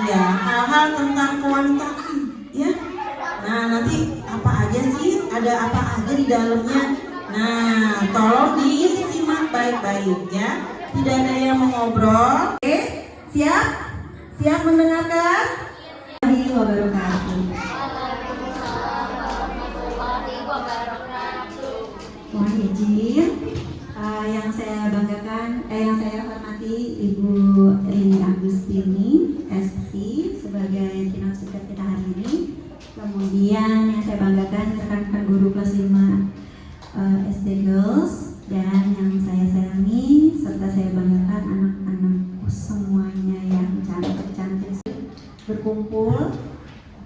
Ya, hal-hal tentang kewanitaan ya. Nah, nanti apa aja sih? Ada apa aja di dalamnya? Nah, tolong disimak baik-baik ya. Tidak ada yang mau ngobrol. Oke, siap? Siap mendengarkan? Warahmatullahi wabarakatuh. Mohon izin, yang saya banggakan, yang saya hormati Ibu Rini Agustini, SP sebagai finance speaker kita hari ini. Kemudian yang saya banggakan rekan-rekan guru kelas 5 SD Girls, dan yang saya sayangi serta saya banggakan anak-anakku semuanya yang cantik-cantik berkumpul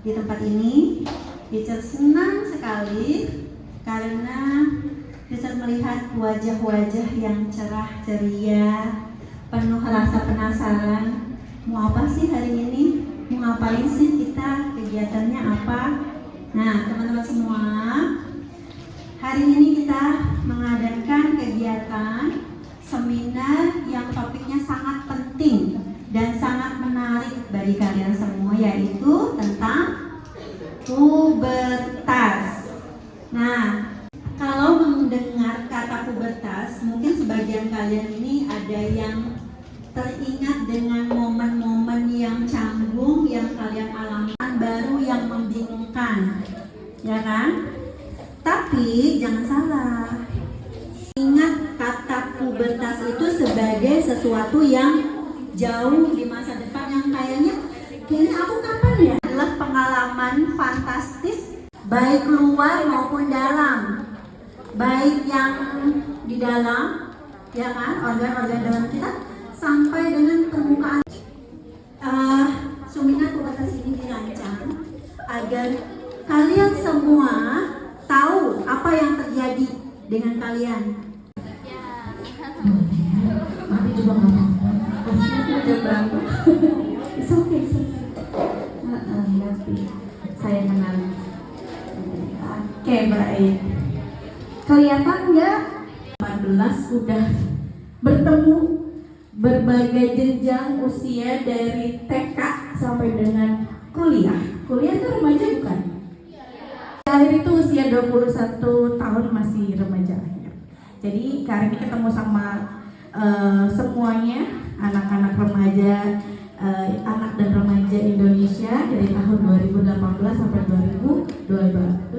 di tempat ini. Teacher senang sekali karena teacher melihat wajah-wajah yang cerah ceria, penuh rasa penasaran. Mau apa sih hari ini? Mau ngapain sih kita? Kegiatannya apa? Nah, teman-teman semua, hari ini kita mengadakan kegiatan seminar yang topiknya sangat penting dan sangat menarik bagi kalian semua, yaitu tentang pubertas. Nah, kalau mendengar kata pubertas, mungkin sebagian kalian ini ada yang teringat dengan momen-momen yang canggung yang kalian alami, baru yang membingungkan, ya kan? Tapi jangan salah, ingat kata pubertas itu sebagai sesuatu yang jauh di masa depan, yang kayaknya aku kapan ya? Adalah pengalaman fantastis baik luar maupun dalam, baik yang di dalam, ya kan, organ-organ dalam kita, sampai dengan permukaan. Seminar pubertas ini dirancang agar kalian semua tahu apa yang terjadi dengan kalian. Mami juga nggak mau. Pastinya udah berantem. It's okay. Saya kenal. Oke, baik. Kelihatan nggak? 14 udah bertemu berbagai jenjang usia dari TK sampai dengan kuliah. Kuliah itu remaja bukan? Akhir itu usia 21 tahun masih remaja akhir. Jadi hari ini ketemu sama semuanya anak-anak remaja, anak dan remaja Indonesia dari tahun 2018 sampai 2025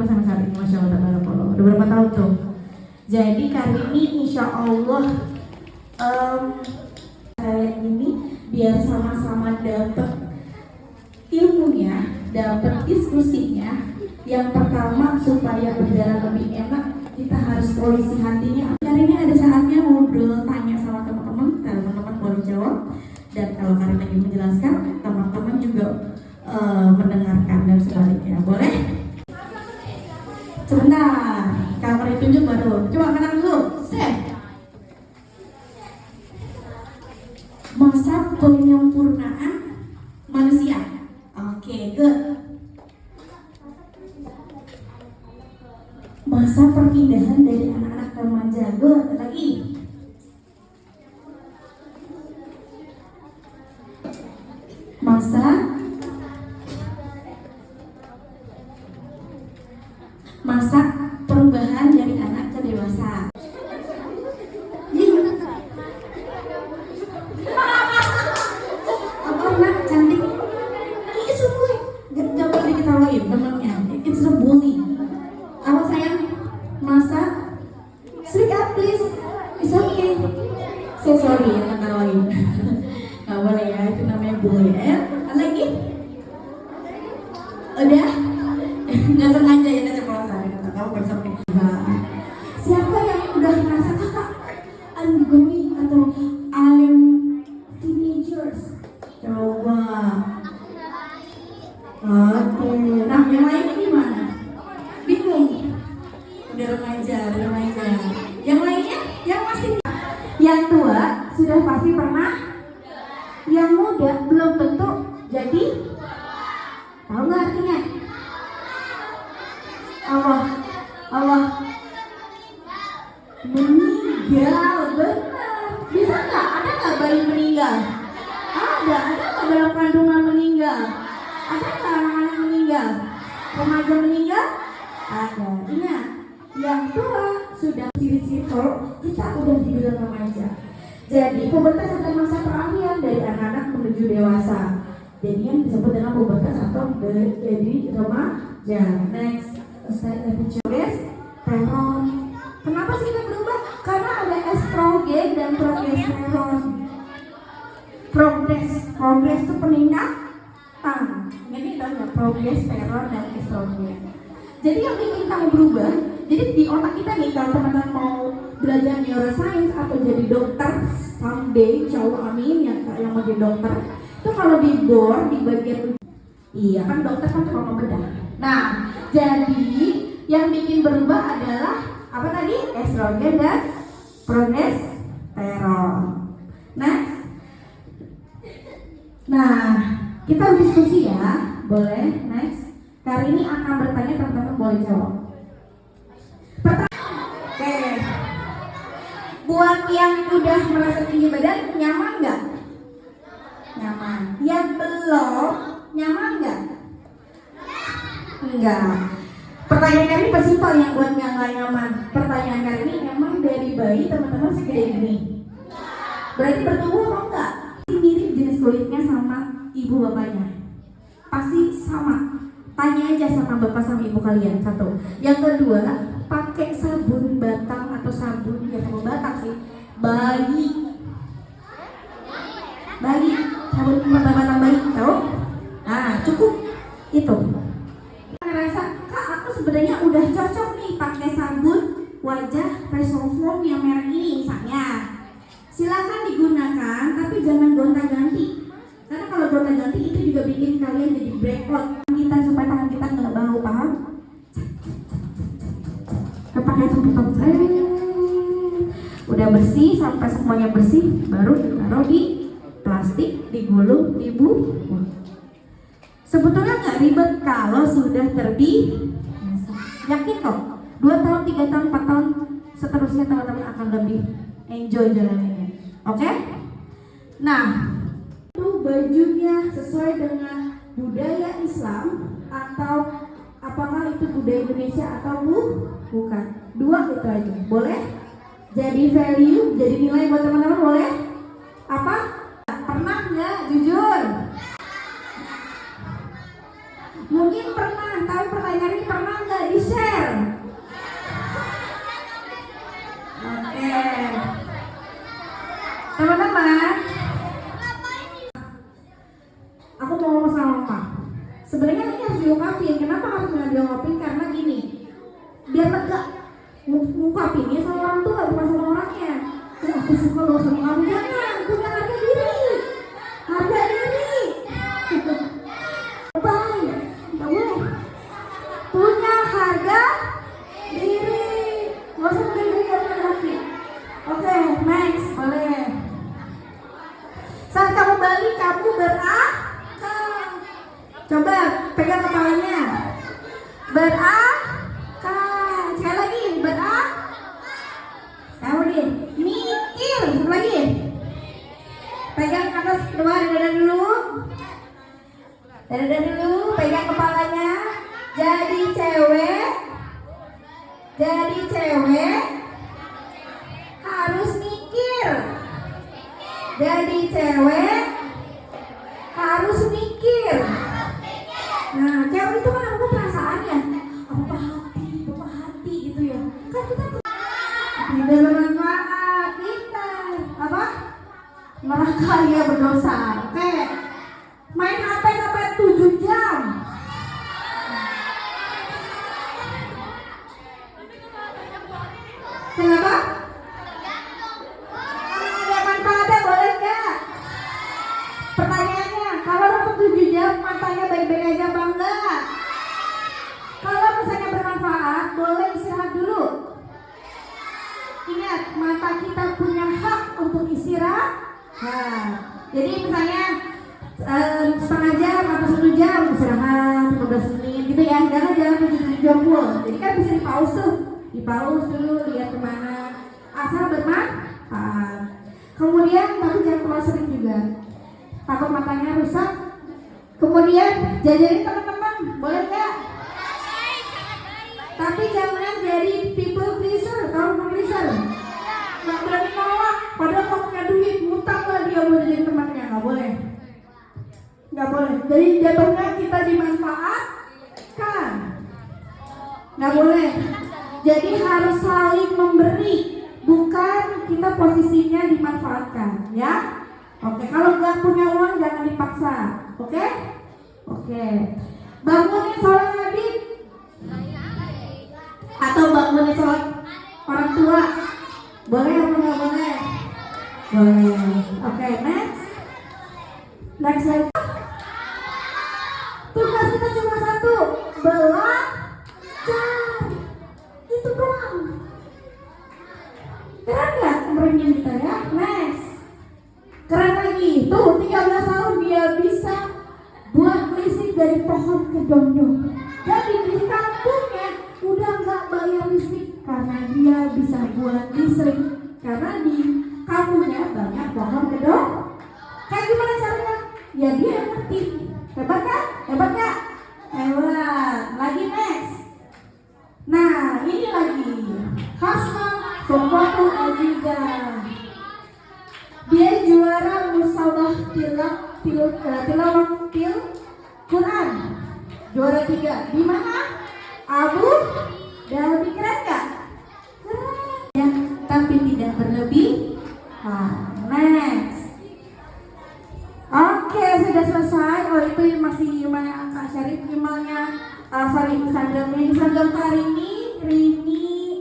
sampai saat ini, Masya Allah, udah berapa tahun tuh? Jadi kali ini Insya Allah saya ini biar sama-sama dapat ilmunya, dapat diskusinya. Yang pertama, supaya berjalan lebih enak, kita harus polisi hatinya. Hari ini ada saatnya ngobrol, tanya sama teman-teman, teman-teman boleh jawab. Dan kalau kalian lagi menjelaskan, teman-teman juga mendengarkan dan sebaliknya. Boleh? Sebentar, kamera ditunjuk baru. Coba kenal dulu. Masa penyempurnaan manusia. Oke, good. Masa perpindahan dari anak-anak ke remaja. Good. Lagi. Masa perubahan dari anak ke dewasa. Cantik. Ini sungguh gak boleh diketawain temennya. It's a bully. Apa sayang? Masa speak up please. It's okay. So sorry ya ketawain. Gak boleh ya, itu namanya bully. Lagi? Udah? Gak sengaja ya keceplosan. Kamu bersama. Siapa yang udah merasa kakak I'm going atau I'm teenagers? Coba. Oke. Nah, yang lainnya gimana? Bingung? Udah remaja. Yang lainnya? Yang masih? Yang tua sudah pasti pernah. Yang muda belum tentu jadi. Tahu nggak artinya? Allah meninggal. kandungan meninggal? Ada nggak anak-anak meninggal? Remaja meninggal? Ada. Ingat, yang tua sudah ciri-ciri kalau kita udah dibilang remaja. Jadi pubertas adalah masa peralihan dari anak-anak menuju dewasa. Jadi yang disebut dengan pubertas atau jadi remaja. Next, slide testosteron. Kenapa sih kita berubah? Karena ada estrogen dan progesteron. Progres itu peningkatan. Jadi ada progesteron dan estrogen. Jadi yang bikin kamu berubah, jadi di otak kita nih kalau teman-teman mau belajar neuroscience atau jadi dokter someday, cowok amin yang mau jadi dokter, itu kalau di bore di bagian iya kan dokter kan cuma membedah. Nah, jadi yang bikin berubah adalah apa tadi? Estrogen dan progesteron. Next. Nah, kita diskusi ya, boleh? Next. Kali ini akan bertanya, teman-teman boleh jawab. Oke. Buat yang udah merasa tinggi badan, nyaman nggak? Nyaman. Yang belum, nyaman nggak? Enggak. Pertanyaan kali ini simpel yang buat yang nggak nyaman. Pertanyaan kali ini emang dari bayi teman-teman segede ini. Berarti bertumbuh atau enggak? Mirip jenis kulitnya sama ibu bapaknya. Pasti sama. Tanya aja sama bapak sama ibu kalian. Satu. Yang kedua, pakai sabun batang atau sabun ya sabun batang sih. Bayi. Sabun batang bayi, tahu? Nah, cukup itu. Ngerasa, Kak, aku sebenarnya udah cocok nih pakai sabun wajah Resolve yang merek ini misalnya. Silakan digunakan, tapi jangan gonta-ganti. Karena kalau gonta-ganti itu juga bikin kalian jadi breakout kita supaya tangan kita nggak bau, paham? Pakai sabun udah bersih sampai semuanya bersih, baru ditaruh di plastik, digulung, dibuang. Sebetulnya nggak ribet kalau sudah terbiasa. Yakin kok, 2 tahun, 3 tahun, 4 tahun, seterusnya teman-teman akan lebih enjoy jalannya. Oke? Nah, itu bajunya sesuai dengan budaya Islam atau apakah itu budaya Indonesia atau bukan? 2 itu aja. Boleh? Jadi value, jadi nilai buat teman-teman boleh? Apa? Pernah nggak? Jujur? Mungkin pernah, tapi pertanyaan ini pernah nggak di-share? Oke. Teman-teman, aku mau ngomong sama Mama. Sebenarnya ini harus diungkapin. Kenapa harus diungkapin? Karena gini, biar lega. Ngungkapinnya sama orang tua, bukan sama orangnya. Aku suka loh sama kamu. Jangan, punya harga diri. Harga diri. Baik, nggak boleh. Punya harga diri. Nggak usah punya diri harga diri. Oke, next, boleh. Saat kamu balik, kamu berakal. Coba pegang kepalanya. Berakal. Sekali lagi, berakal. Kemudian mikir. Satu lagi. Pegang atas kedua dada dulu. Dada dulu, pegang kepalanya. Jadi cewek harus mikir. Jadi cewek harus mikir. Nah, cewek itu kan apa perasaannya? Apa hati gitu ya. Kan kita tidak bermanfaat kita. Apa? Neraka ya berdosa. Oke. Main HP sampai 7 jam. Kenapa? Kalau ada manfaatnya boleh nggak? Pertanyaannya, kalau untuk 7 jam matanya baik-baik aja apa enggak? Kalau misalnya bermanfaat, boleh istirahat dulu. Ingat, mata kita punya hak untuk istirahat. Nah, jadi misalnya setengah jam atau 1 jam istirahat 15 menit gitu ya, jangan 7 jam full. Jadi kan bisa di-pause tuh, di-pause dulu, lihat kemana, asal bermanfaat. Kemudian tapi jangan terlalu sering juga, takut matanya rusak Kemudian jajarin teman-teman, boleh nggak? Tapi jangan jadi people pleaser, kalau people pleaser nggak berani nolak, padahal kalau punya duit ngutang lah dia boleh jadi temannya, nggak boleh. Nggak boleh. Jadi jatuhnya kita dimanfaatkan, nggak boleh. Jadi harus saling memberi, bukan kita posisinya dimanfaatkan, ya. Oke, kalau nggak punya uang jangan dipaksa, oke? Oke. Bangunin sholat Adit atau bangunin sholat orang tua, boleh atau nggak boleh? Boleh. Oke, next. Next lagi. Tugas kita cuma satu, belajar. Itu doang. Keren nggak umurnya kita ya? Next. Keren lagi. Tuh 13 tahun dia bisa buat listrik dari pohon ke dondong. Jadi di kampungnya udah nggak bayar listrik karena dia bisa buat listrik. Karena di kampungnya banyak pohon ke dondong. Kayak gimana caranya? Ya dia yang ngerti. Hebat kan? Hebat nggak? Hebat. Lagi next. Nah ini lagi Hasna Sofatu Aziza. Dia juara musabah tilawah Quran. Juara 3. Di mana? Abu Dhabi. Keren nggak? Keren. Ya, tapi tidak berlebih. Next. Oke, sudah selesai. Oh itu masih emailnya Kak Syarif, emailnya Instagramnya. Instagram hari ini Rini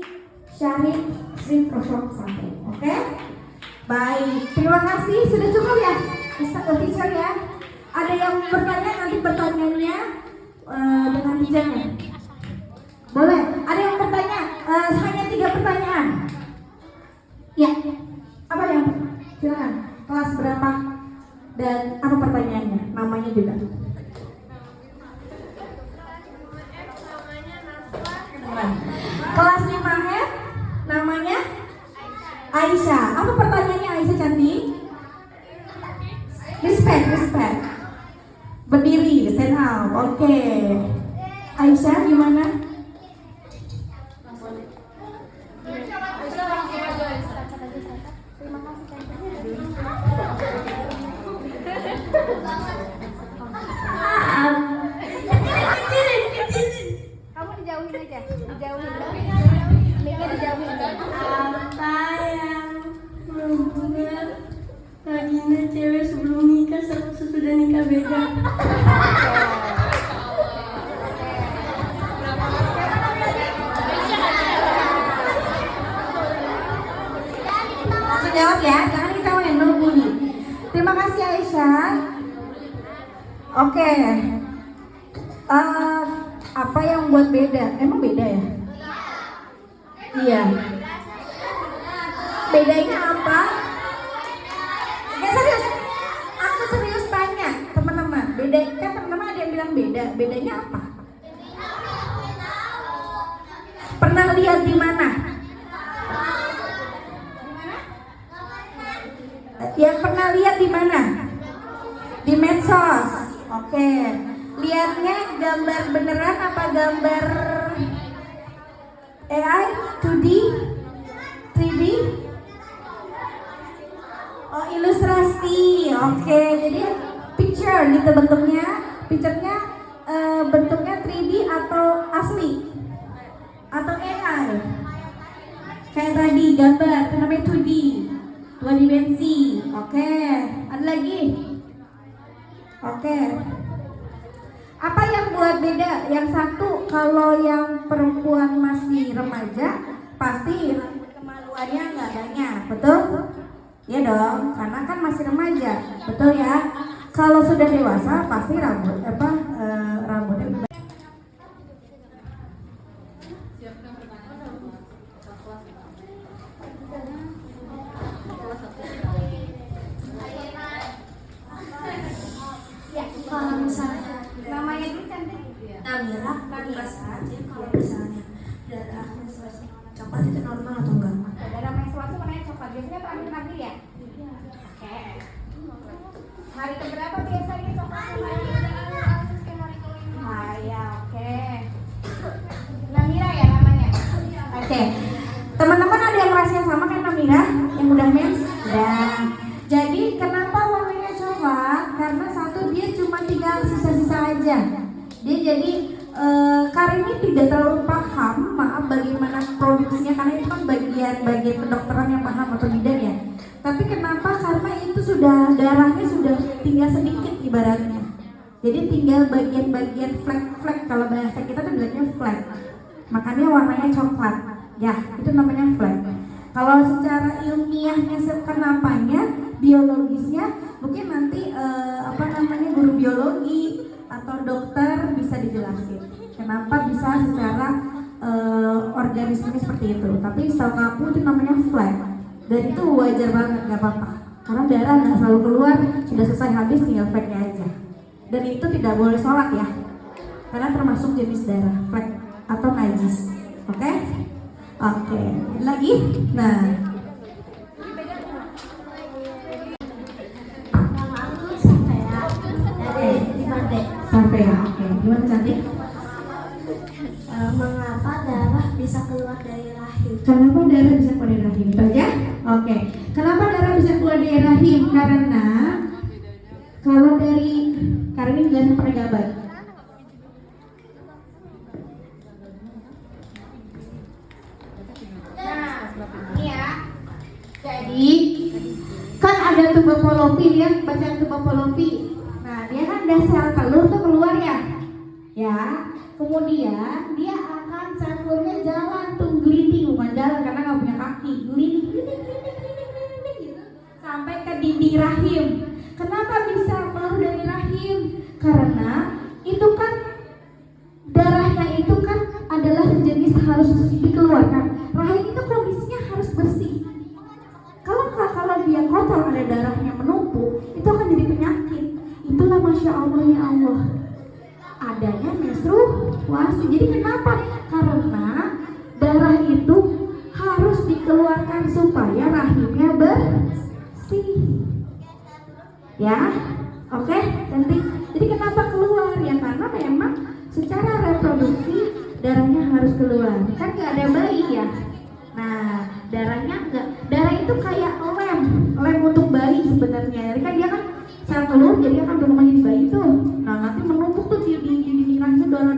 Syarif 01. Oke? Baik, terima kasih. Sudah cukup ya? Teacher ya? Ada yang bertanya, nanti pertanyaannya dengan teachernya. Boleh? Ada yang bertanya? Hanya 3 pertanyaan. Ya. Apa yang? Silakan. Kelas berapa? Dan apa pertanyaannya? Namanya juga. Kelas 5F namanya Aisyah. Apa pertanyaannya Aisyah cantik? Respect. Berdiri, stand up. Oke. Aisyah gimana? Kamu dijauhin aja, dijauhin. Mic-nya dijauhin. Apa yang membuat Regina cewek sebelum nikah sama sesudah nikah beda? Langsung jawab ya, jangan diketawain, no bully. Terima kasih Aisyah. Oke. Apa yang buat beda? Emang beda ya? Iya. Bedanya apa? Ya serius. Aku serius tanya teman-teman. Beda kan teman-teman ada yang bilang beda. Bedanya apa? Pernah lihat di mana? Yang pernah lihat di mana? Di medsos. Oke. Lihatnya gambar beneran apa gambar AI, 2D, 3D? Oh, ilustrasi. Oke, jadi picture gitu bentuknya. Picture-nya bentuknya 3D atau asli? Atau AI? Kayak tadi gambar, itu namanya 2D, 2 dimensi. Oke, ada lagi? Oke. Apa yang buat beda? Yang satu, kalau yang perempuan masih remaja, pasti kemaluannya nggak banyak, betul? Iya dong, karena kan masih remaja, betul ya? Kalau sudah dewasa, pasti rambutnya Kalau misalnya Namanya dulu cantik. Namira, kelas aja kalau misalnya darah menstruasi coklat itu normal atau enggak? Darah menstruasi warnanya coklat. Biasanya terakhir nanti ya? Oke. Hari keberapa biasanya coklatnya? Karini tidak terlalu paham, maaf, bagaimana produksinya karena itu kan bagian kedokteran yang paham atau bidan ya. Tapi kenapa? Karena itu sudah darahnya sudah tinggal sedikit ibaratnya. Jadi tinggal bagian-bagian flek-flek, kalau bahasa kita tuh bilangnya flek. Makanya warnanya coklat. Ya, itu namanya flek. Kalau secara ilmiahnya kenapanya, biologisnya mungkin nanti guru biologi atau dokter bisa dijelasin kenapa bisa secara organisme seperti itu. Tapi setahu aku itu namanya flek, dan itu wajar banget, gak apa-apa karena darah nggak selalu keluar, sudah selesai habis tinggal fleknya aja. Dan itu tidak boleh sholat ya, karena termasuk jenis darah flek atau najis. Oke? Oke, lagi. Nah, Nama aku Safea dari Cipande. sampai ya. Oke, gimana cantik? Mengapa darah bisa keluar dari rahim? Kenapa darah bisa keluar dari rahim? Itu aja? Oke. Kenapa darah bisa keluar dari rahim? Karena kalau dari ini jelasin pakai gambar. Nah, ini ya. Jadi kan ada tuba Fallopi, lihat baca tuba Fallopi. Nah, dia kan ada sel telur tuh keluar ya. Ya. Kemudian dia akan sel telurnya jalan tuh gliding, bukan jalan karena nggak punya kaki, gliding gitu sampai ke dinding rahim. Kenapa bisa keluar dari rahim? Karena itu kan darahnya itu kan adalah sejenis harus dikeluarkan. Rahim itu kondisinya harus bersih. Kalau dia kotor, ada darahnya menumpuk, itu akan jadi penyakit. Itulah masya Allahnya Allah adanya menstruasi. Jadi kenapa? Karena darah itu harus dikeluarkan supaya rahimnya bersih. Ya, oke, cantik. Jadi kenapa keluar? Ya karena memang secara reproduksi darahnya harus keluar. Kan nggak ada bayi ya. Nah, darahnya enggak. Darah itu kayak lem untuk bayi sebenarnya. Jadi kan dia kan sel telur, jadi akan berkembang jadi bayi tuh. Nah, nanti menumpuk tuh di dinding rahim darah.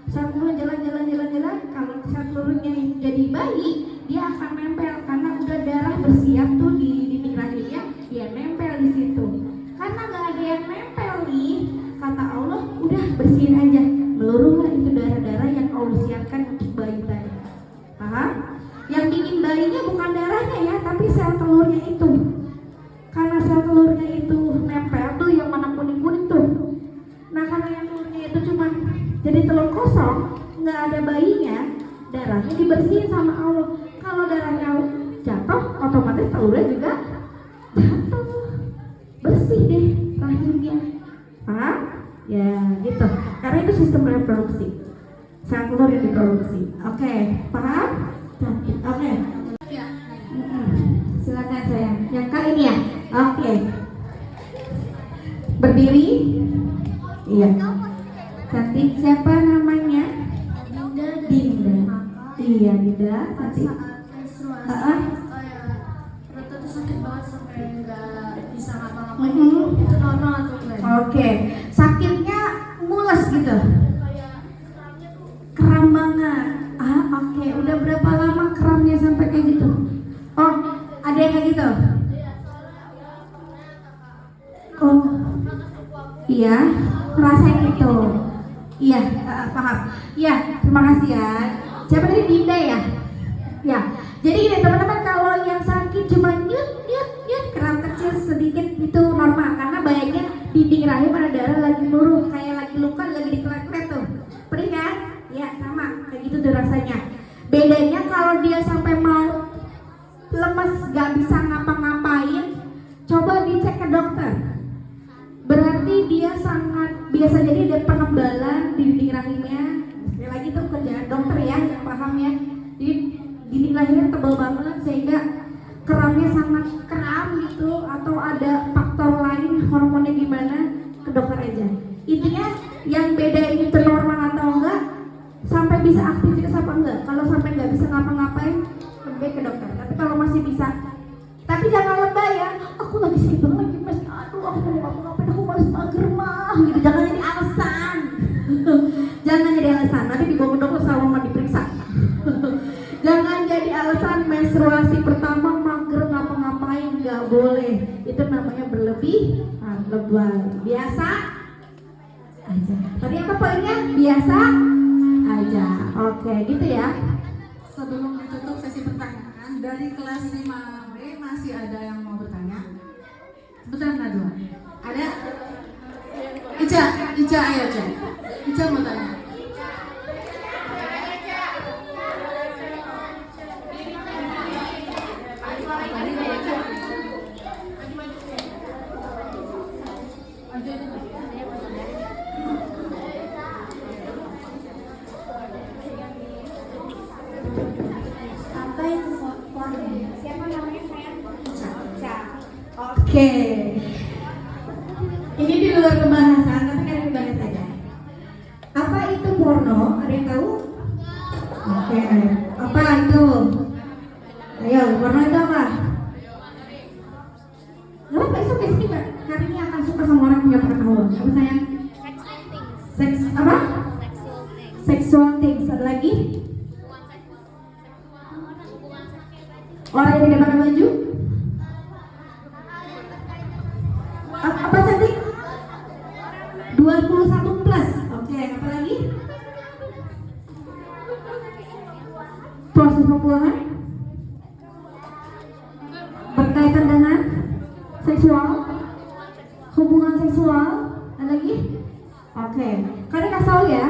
Sel telur jalan. Kalau sel telurnya jadi bayi, dia akan nempel karena udah darah bersiap tuh di dinding rahimnya, dia nempel di situ. Karena nggak ada yang nempel nih, kata Allah, udah bersihin aja. Meluruhlah itu darah-darah yang Allah siapkan untuk bayi tadi. Paham? Yang bikin bayinya bukan darahnya ya, tapi sel telurnya itu. Karena sel telurnya itu nempel tuh yang mana kuning-kuning tuh. Nah karena yang telurnya itu cuma jadi telur kosong, nggak ada bayinya, darahnya dibersihin sama Allah. Kalau darahnya jatuh, otomatis telurnya juga jatuh. Bersih deh rahimnya. Paham? Ya gitu. Karena itu sistem reproduksi. Sel telur yang diproduksi. Oke, paham? Cantik. Oke. Silakan sayang. Yang Kak ini ya. Oke. Berdiri. Iya. Cantik. Siapa namanya? Dinda. Iya, Dinda. Cantik. Saat menstruasi, perut itu sakit banget sampai nggak bisa ngapa-ngapain. Itu normal atau enggak? Oke. Sakitnya mules gitu. Kram banget. Oke. Udah berapa lama kramnya sampai kayak gitu? Oh, ada yang kayak gitu? Oh, iya, ngerasain itu. Iya, paham. Iya, terima kasih ya. Siapa tadi? Dinda ya? Ya. Jadi gini teman-teman, kalau yang sakit cuma nyut kram kecil sedikit itu normal karena banyaknya dinding rahim ada darah lagi luruh, kayak lagi luka, lagi dikelet-kelet tuh. Perih kan? Ya, sama kayak gitu tuh rasanya. Bedanya kalau dia sampai mau lemes, gak bisa ngapa-ngapain, coba dicek ke dokter. Berarti dia sangat biasa, jadi ada penebalan di dinding rahimnya. Sekali lagi tuh kerjaan dokter ya, yang paham ya. Jadi dinding rahimnya tebal banget sehingga keramnya sangat kram gitu, atau ada faktor lain hormonnya gimana, ke dokter aja. Intinya yang beda ini tuh normal atau enggak, sampai bisa aktivitas apa enggak. Kalau sampai nggak bisa ngapa-ngapain, lebih ke dokter. Tapi kalau masih bisa, tapi jangan lebay ya. Aku lagi sakit banget lagi mas, aduh aku mau ngapa-ngapain, aku males mager mah gitu. Jangan jadi alasan. Jangan jadi alasan, nanti dibawa ke dokter sama mau diperiksa. Jangan jadi alasan menstruasi pertama mager ngapa-ngapain, nggak boleh. Itu namanya berlebihan, lebay. Biasa aja. Tadi apa poinnya? Biasa aja. Oke, gitu ya. Sebelum ditutup sesi pertanyaan, dari kelas 5B masih ada yang mau bertanya? Sebentar, Najwa. Ada? Ica, ayo Ica. Ica mau tanya. Apa itu porno? Siapa namanya sayang? Ica. Oke. Ini di luar pembahasan, tapi kan dibahas aja. Apa itu porno? Ada yang tahu? Oke. Apa itu? Ayo, porno itu apa? Gak apa-apa, itu oke. Skip. Hari ini akan suka sama orang punya pengetahuan. Apa sayang? Seks apa? Sexual things. Ada lagi? Orang yang tidak pakai baju? Apa tadi? 21 plus. Oke, apa lagi? Proses pembuahan berkaitan dengan seksual, hubungan seksual. Ada lagi? Oke, kalian kasih tahu ya.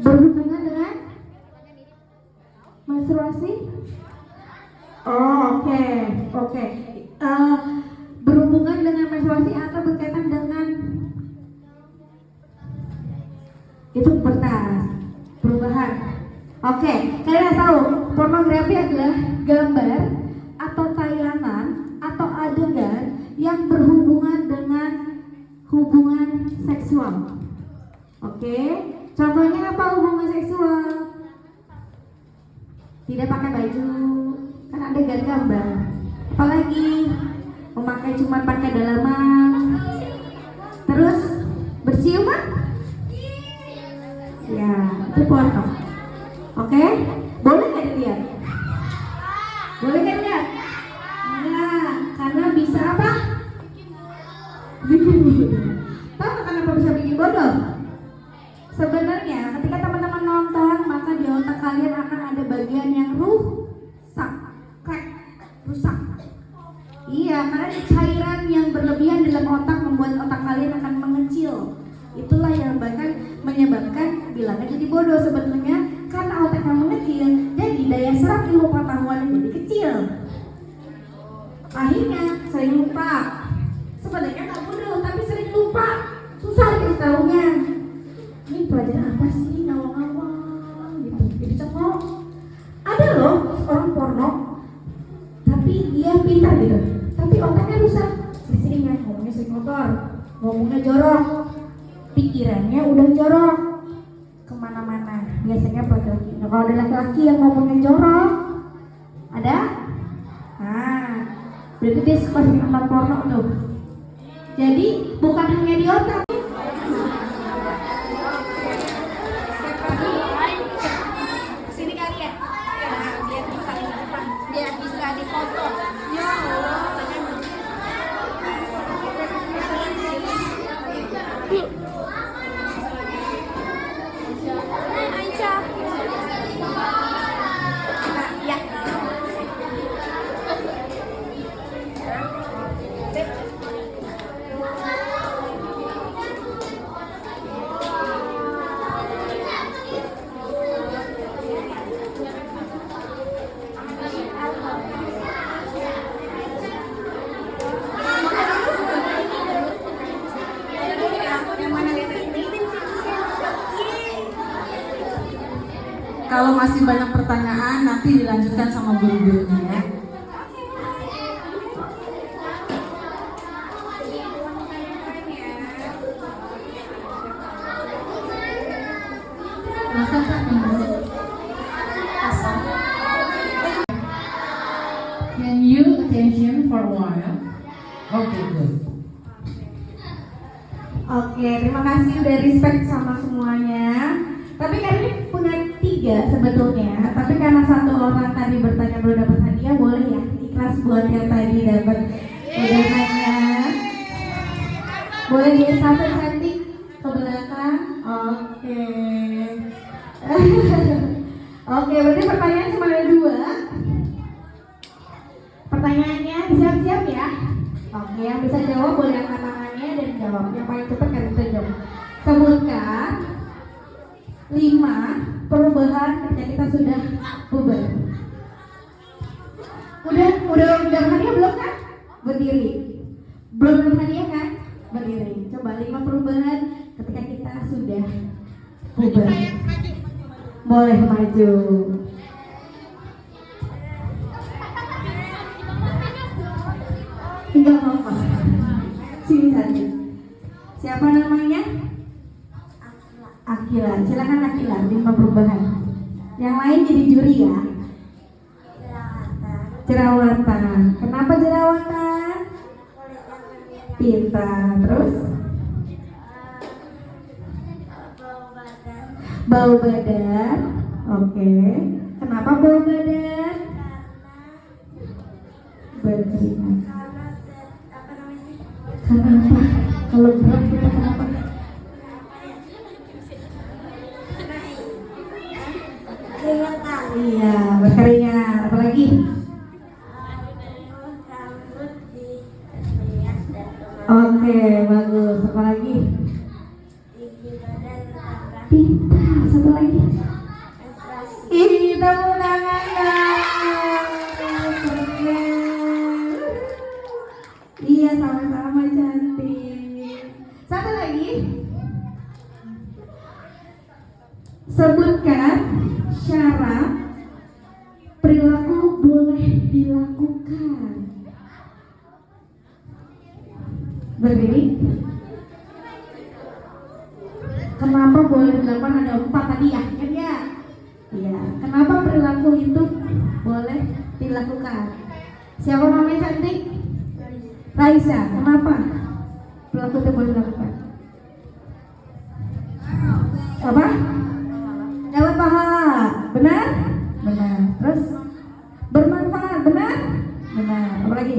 Berhubungan dengan menstruasi. Oh, oke. Berhubungan dengan menstruasi atau berkaitan dengan itu perubahan. Oke, kalian tahu pornografi adalah gambar atau tayangan atau adegan yang berhubungan dengan hubungan seksual. Oke, contohnya apa hubungan seksual? Tidak pakai baju, kan adegan gambar. Apalagi memakai cuma pakai dalaman. Terus berciuman? Ya, itu porno. Oke, boleh nggak dilihat? Boleh nggak dilihat? Enggak, karena bisa apa? Bikin bodoh. Tahu nggak kenapa bisa bikin bodoh? Sebenarnya ketika teman-teman nonton, maka di otak kalian akan ada bagian yang rusak. Iya, karena ada cairan yang berlebihan dalam otak membuat otak kalian akan mengecil. Itulah yang bahkan menyebabkan bilangnya jadi bodoh sebetulnya, karena otaknya mengecil, jadi daya serap ilmu pengetahuan jadi kecil. Akhirnya sering lupa. Sebenarnya nggak bodoh, tapi sering lupa. Susah dikasih tahunya. Ini pelajaran apa sih, ngawang-ngawang gitu. Jadi cengok. Ada loh orang porno, tapi dia pintar gitu, tapi otaknya rusak. Sering-seringnya ngomongnya sering kotor, ngomongnya jorok, pikirannya udah jorok kemana-mana. Biasanya laki-laki. Nah, kalau ada laki-laki yang ngomongnya jorok, ada? Nah, berarti dia suka sering nonton porno tuh. Jadi bukan hanya di otak. Sini kalian. Nah, biar bisa di depan, biar bisa difoto. Ya Allah. Aisyah. Nah, ya. Kalau masih banyak pertanyaan, nanti dilanjutkan sama guru-gurunya ya. Can you attention for a while? Oke, good. Oke, terima kasih udah respect sama semuanya. Tapi kali ini punya 3 sebetulnya. Tapi karena 1 orang tadi bertanya belum dapat hadiah, boleh ya ikhlas buat yang tadi dapat udah nanya. Boleh dia sampai cantik ke belakang. Oke. Oke, berarti pertanyaan cuma ada 2. Pertanyaannya siap-siap ya. Oke, yang bisa jawab boleh angkat tangannya dan jawab. Yang paling cepat kan bisa jawab. Sebutkan 5 perubahan ketika kita sudah puber. Udah hadiah belum kan? Berdiri. Belum hadiah kan? Berdiri. Coba 5 perubahan ketika kita sudah puber. Boleh maju. Enggak apa-apa. Sini saja. Siapa namanya? Akila. Silakan Akila, 5 perubahan. Yang lain jadi juri ya. Jerawatan. Kenapa jerawatan? Pintar. Terus? Bau badan. Oke. Kenapa bau badan? Berkeringat. Kenapa? Kalau berat kita kenapa? Iya, berkeringat. Apalagi? Oke, bagus. Apalagi? Pintar. Satu lagi. Ih, tepuk tangan dong. Keren. Iya, sama-sama cantik. Satu lagi. Sebutkan syarat perilaku boleh dilakukan. Berdiri. Kenapa boleh dilakukan? Ada 4 tadi ya, kan ya? Iya. Kenapa perilaku itu boleh dilakukan? Siapa namanya cantik? Raisa. Kenapa perilaku itu boleh dilakukan? Apa? Dapat pahala. Benar? Benar. Terus bermanfaat. Benar? Benar. Apa lagi?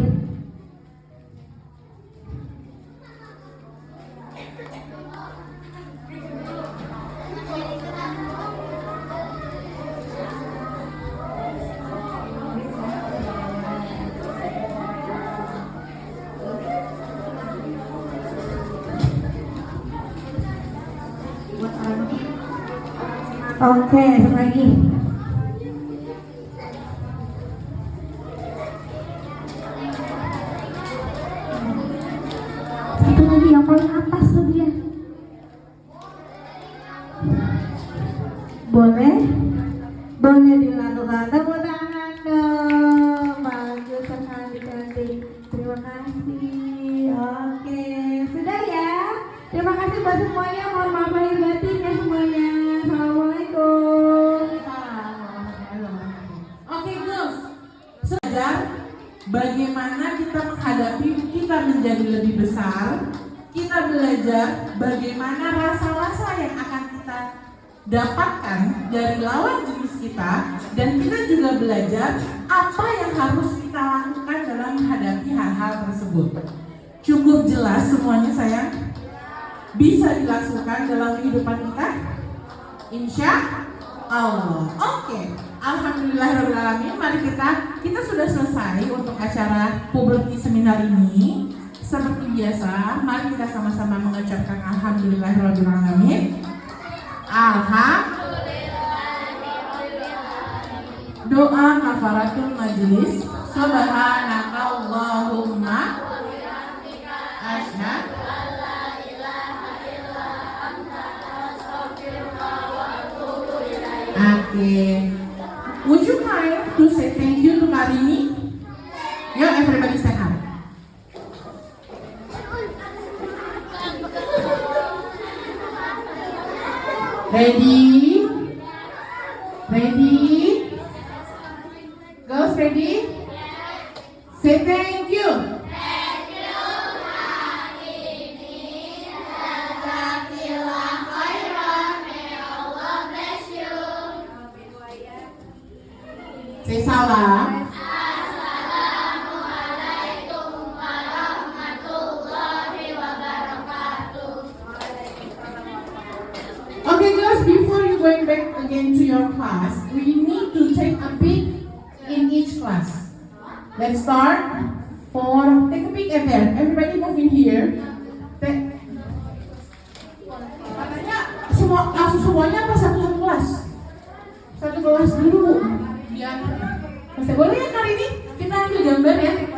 Oke, satu lagi. Satu lagi yang paling atas tuh dia. Boleh? Boleh dilakukan. Tepuk tangan dong. Bagus sekali cantik. Terima kasih. Oke, sudah ya. Terima kasih buat semuanya. Mohon maaf lahir batin ya semuanya. Assalamualaikum. Oke, girls. Belajar bagaimana kita menghadapi kita menjadi lebih besar. Kita belajar bagaimana rasa-rasa yang akan kita dapatkan dari lawan jenis kita, dan kita juga belajar apa yang harus kita lakukan dalam menghadapi hal-hal tersebut. Cukup jelas semuanya sayang? Bisa dilaksanakan dalam kehidupan kita? Insya Allah. Oke. Alhamdulillahirrahmanirrahim. Mari kita sudah selesai untuk acara puberty seminar ini. Seperti biasa, mari kita sama-sama mengucapkan alhamdulillahirrahmanirrahim. Doa kafaratul majlis. Subhanakallahumma asyhadu. Okay. Would you mind to say thank you to Karini? Yo, everybody stand up. Ready? Ready? Girls ready? Say thank you. again to your class, we need to take a peek in each class. Let's start. Take a peek at there. Everybody move in here. Katanya langsung semuanya apa satu kelas? Satu kelas dulu, Bu. Biar boleh ya kali ini kita ambil gambar ya.